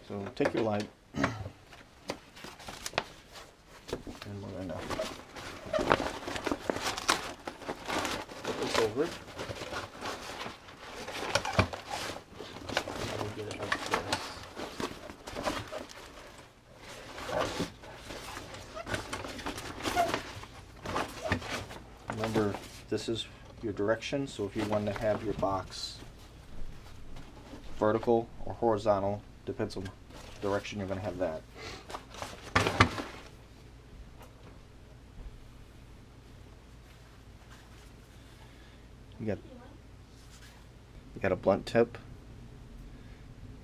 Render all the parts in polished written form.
So take your light, and we're going to put this over it. And we'll get it like this. Remember, this is your direction, so if you want to have your box vertical or horizontal, depends on the direction you're going to have that. You got a blunt tip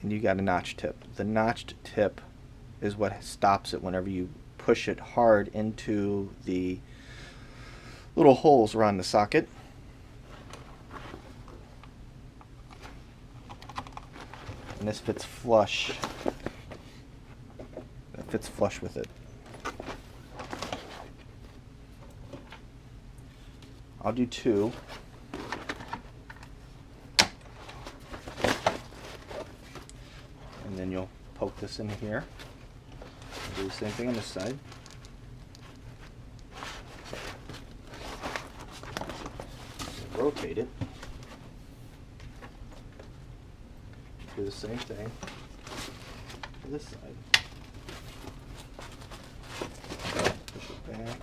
and you got a notch tip. The notched tip is what stops it whenever you push it hard into the little holes around the socket. And this fits flush. That fits flush with it. I'll do 2. And then you'll poke this in here. Do the same thing on this side. Rotate it. Do the same thing to this side. Push it back.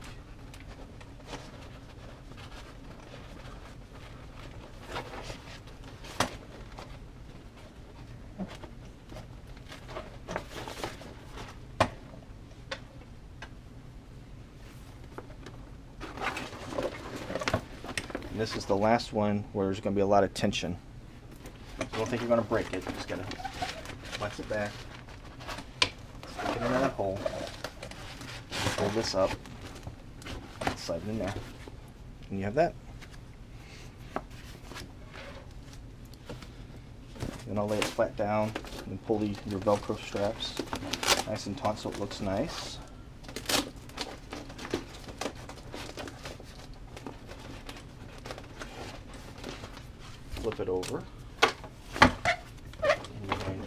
And this is the last one where there's going to be a lot of tension. So I don't think you're going to break it. Just got to flex it back, stick it into that hole, pull this up, slide it in there, and you have that. Then I'll lay it flat down and pull your Velcro straps nice and taut so it looks nice. Flip it over. And you're going to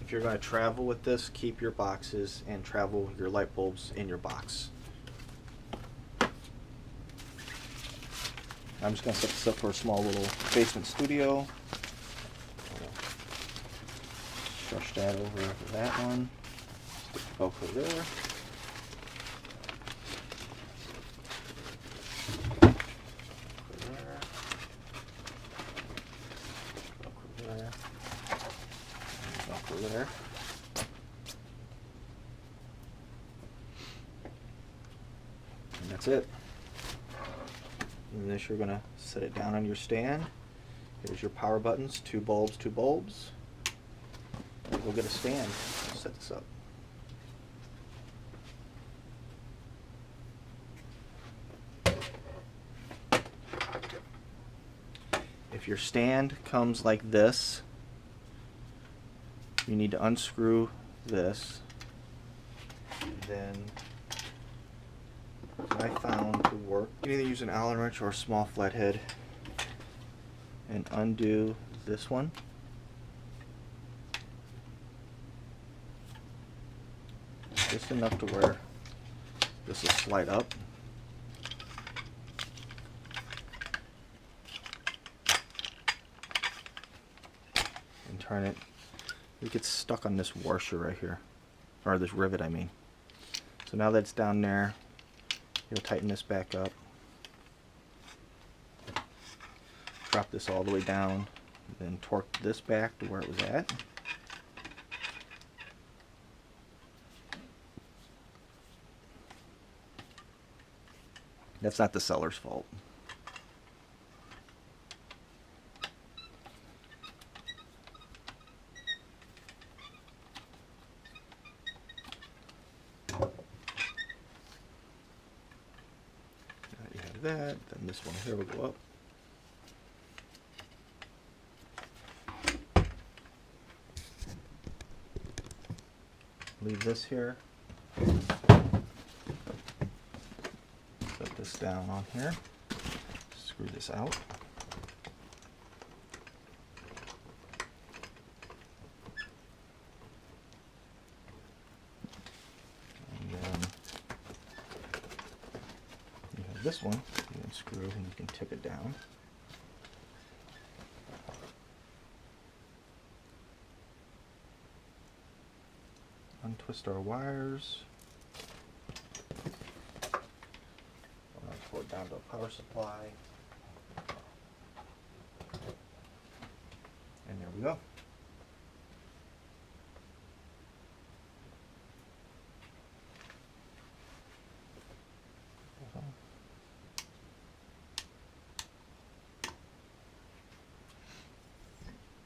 if you're going to travel with this, keep your boxes and travel your light bulbs in your box. I'm just going to set this up for a small little basement studio. Brush that over that one. Stick the Velcro there. Velcro there. Velcro there. And that's it. And this you're going to set it down on your stand. Here's your power buttons, 2 bulbs, 2 bulbs. Go get a stand. Set this up. If your stand comes like this, you need to unscrew this. And then what I found to work, you can either use an Allen wrench or a small flathead and undo this one. Just enough to where this will slide up. And turn it. It gets stuck on this washer right here. Or this rivet, I mean. So now that it's down there, you'll tighten this back up. Drop this all the way down. Then torque this back to where it was at. That's not the seller's fault. You have that, then this one here will go up. Leave this here. this down on here. Screw this out. And then you have this one you can screw and you can tip it down. Untwist our wires. Pull it down to a power supply. And there we go.